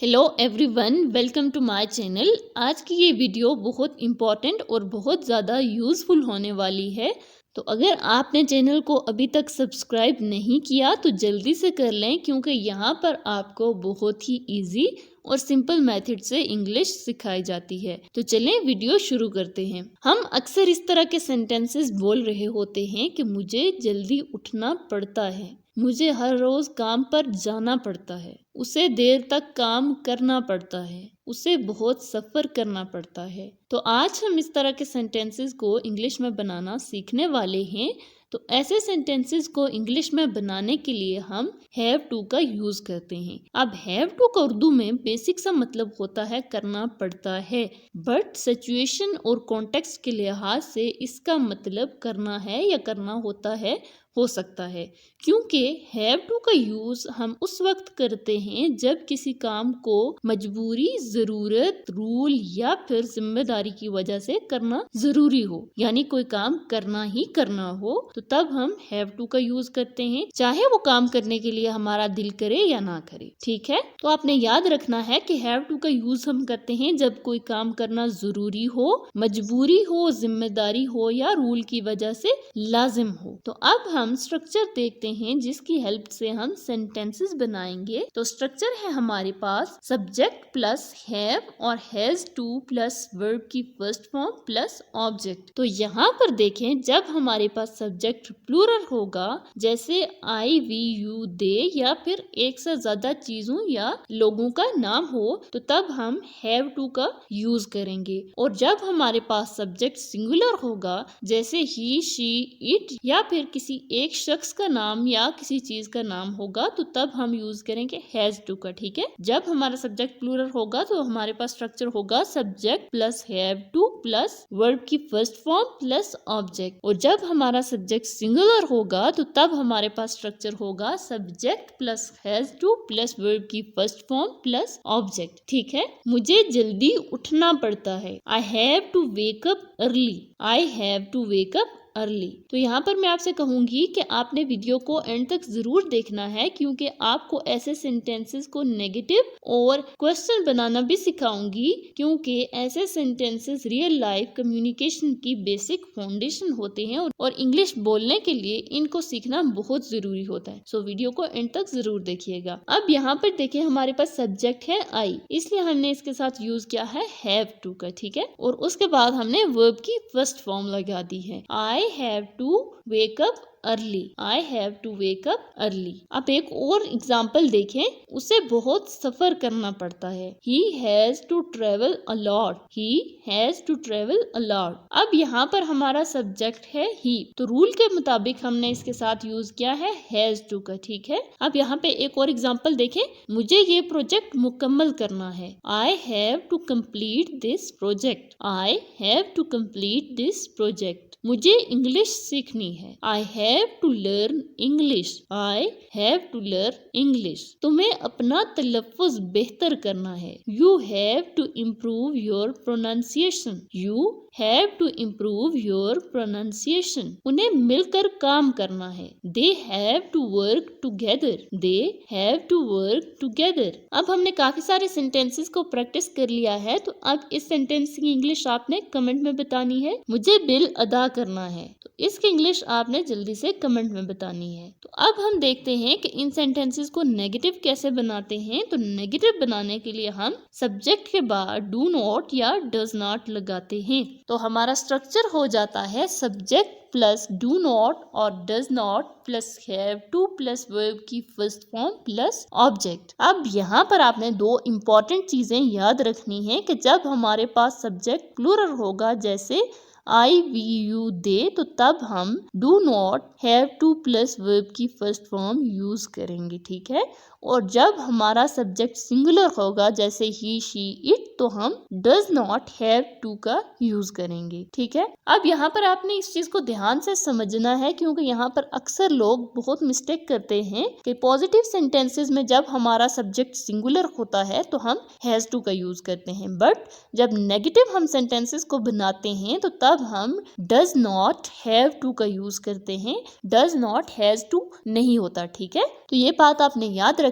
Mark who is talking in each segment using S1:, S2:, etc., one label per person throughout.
S1: Hello everyone, welcome to my channel. आज की ये वीडियो बहुत इम्पॉर्टेंट और बहुत ज़्यादा यूज़फुल होने वाली है। तो अगर आपने चैनल को अभी तक सब्सक्राइब नहीं किया तो जल्दी से कर लें, क्योंकि यहाँ पर आपको बहुत ही इजी और सिंपल मेथड से इंग्लिश सिखाई जाती है। तो चलें वीडियो शुरू करते हैं। हम अक्सर इस तरह के सेंटेंसेस बोल रहे होते हैं कि मुझे जल्दी उठना पड़ता है, मुझे हर रोज काम पर जाना पड़ता है, उसे देर तक काम करना पड़ता है, उसे बहुत सफर करना पड़ता है। तो आज हम इस तरह के सेंटेंसेस को इंग्लिश में बनाना सीखने वाले हैं। तो ऐसे सेंटेंसेस को इंग्लिश में बनाने के लिए हम हैव टू का यूज करते हैं। अब हैव टू का उर्दू में बेसिक सा मतलब होता है करना पड़ता है, बट सिचुएशन और कॉन्टेक्स्ट के लिहाज से इसका मतलब करना है या करना होता है हो सकता है, क्योंकि हैव टू का यूज हम उस वक्त करते हैं जब किसी काम को मजबूरी, जरूरत, रूल या फिर जिम्मेदारी की वजह से करना जरूरी हो, यानी कोई काम करना ही करना हो, तो तब हम हैव टू का यूज करते हैं, चाहे वो काम करने के लिए हमारा दिल करे या ना करे। ठीक है, तो आपने याद रखना है कि हैव टू का यूज हम करते हैं जब कोई काम करना जरूरी हो, मजबूरी हो, जिम्मेदारी हो या रूल की वजह से लाजिम हो। तो अब हम स्ट्रक्चर देखते हैं जिसकी हेल्प से हम सेंटेंसेस बनाएंगे। तो स्ट्रक्चर है हमारे पास सब्जेक्ट प्लस हैव और हैज टू प्लस वर्ब की फर्स्ट फॉर्म प्लस ऑब्जेक्ट। तो यहाँ पर देखें, जब हमारे पास सब्जेक्ट प्लूरल होगा, जैसे आई, वी, यू, दे या फिर एक से ज्यादा चीजों या लोगों का नाम हो, तो तब हम हैव टू का यूज करेंगे। और जब हमारे पास सब्जेक्ट सिंगुलर होगा, जैसे ही, शी, इट या फिर किसी एक शख्स का नाम या किसी चीज का नाम होगा, तो तब हम यूज करेंगे हैज टू का। ठीक है, जब हमारा सब्जेक्ट प्लूरल होगा तो हमारे पास स्ट्रक्चर होगा subject plus have to plus verb की फर्स्ट फॉर्म प्लस ऑब्जेक्ट। और जब हमारा सब्जेक्ट सिंगुलर होगा तो तब हमारे पास स्ट्रक्चर होगा subject plus has to plus verb की फर्स्ट फॉर्म प्लस ऑब्जेक्ट। ठीक है, मुझे जल्दी उठना पड़ता है, I have to wake up early, I have to wake up early. तो यहाँ पर मैं आपसे कहूंगी कि आपने वीडियो को एंड तक जरूर देखना है, क्योंकि आपको ऐसे सेंटेंसेस को नेगेटिव और क्वेश्चन बनाना भी सिखाऊंगी, क्योंकि ऐसे सेंटेंसेस रियल लाइफ कम्युनिकेशन की बेसिक फाउंडेशन होते हैं और इंग्लिश बोलने के लिए इनको सीखना बहुत जरूरी होता है। सो वीडियो को एंड तक जरूर देखिएगा। अब यहाँ पर देखिए, हमारे पास सब्जेक्ट है आई, इसलिए हमने इसके साथ यूज किया है हैव टू का। ठीक है, और उसके बाद हमने वर्ब की फर्स्ट फॉर्म लगा दी है, I have to wake up early, I have to wake up early। अब एक और एग्जाम्पल देखें, उसे बहुत सफर करना पड़ता है, he has to travel a lot, he has to travel a lot। अब यहाँ पर हमारा सब्जेक्ट है he, तो रूल के मुताबिक हमने इसके साथ यूज किया है has to का। ठीक है, अब यहाँ पे एक और एग्जाम्पल देखें, मुझे ये प्रोजेक्ट मुकम्मल करना है, I have to complete this project, I have to complete this project। मुझे इंग्लिश सीखनी है, I have to learn English, I have to learn English। तुम्हें अपना तलफ़्फ़ुज़ बेहतर करना है, You have to improve your pronunciation, You have to improve your pronunciation। उन्हें मिलकर काम करना है, They have to work together, They have to work together। अब हमने काफी सारे सेंटेंसेस को प्रैक्टिस कर लिया है, तो अब इस सेंटेंस की इंग्लिश आपने कमेंट में बतानी है। मुझे बिल अदा करना है, तो इसकी इंग्लिश आपने जल्दी से कमेंट में बतानी है। तो अब हम देखते हैं कि इन सेंटेंसेस को नेगेटिव कैसे बनाते हैं। तो नेगेटिव बनाने के लिए हम सब्जेक्ट के बाद डू नॉट या डज नॉट लगाते हैं। तो हमारा स्ट्रक्चर हो जाता है सब्जेक्ट प्लस डू नॉट और does not plus have to plus verb की फर्स्ट फॉर्म प्लस ऑब्जेक्ट। अब यहाँ पर आपने दो इम्पॉर्टेंट चीजें याद रखनी है कि जब हमारे पास सब्जेक्ट प्लूरल होगा, जैसे आई, वी, यू, दे, तो तब हम do not have to plus verb की फर्स्ट फॉर्म यूज करेंगे। ठीक है, और जब हमारा सब्जेक्ट सिंगुलर होगा, जैसे ही, शी, इट, तो हम डज नॉट हैव टू का यूज करेंगे। ठीक है, अब यहाँ पर आपने इस चीज को ध्यान से समझना है, क्योंकि यहाँ पर अक्सर लोग बहुत मिस्टेक करते हैं कि पॉजिटिव सेंटेंसेस में जब हमारा सब्जेक्ट सिंगुलर होता है तो हम हैज टू का यूज करते हैं, बट जब नेगेटिव हम सेंटेंसेस को बनाते हैं तो तब हम डज नॉट हैव टू का यूज करते हैं, डज नॉट हैज टू नहीं होता। ठीक है, तो ये बात आपने याद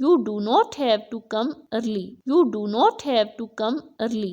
S1: You do not have to come early. You do not have to come early.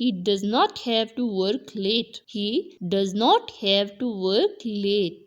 S1: He does not have to work late. He does not have to work late.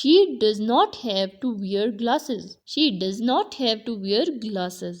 S1: She does not have to wear glasses. She does not have to wear glasses.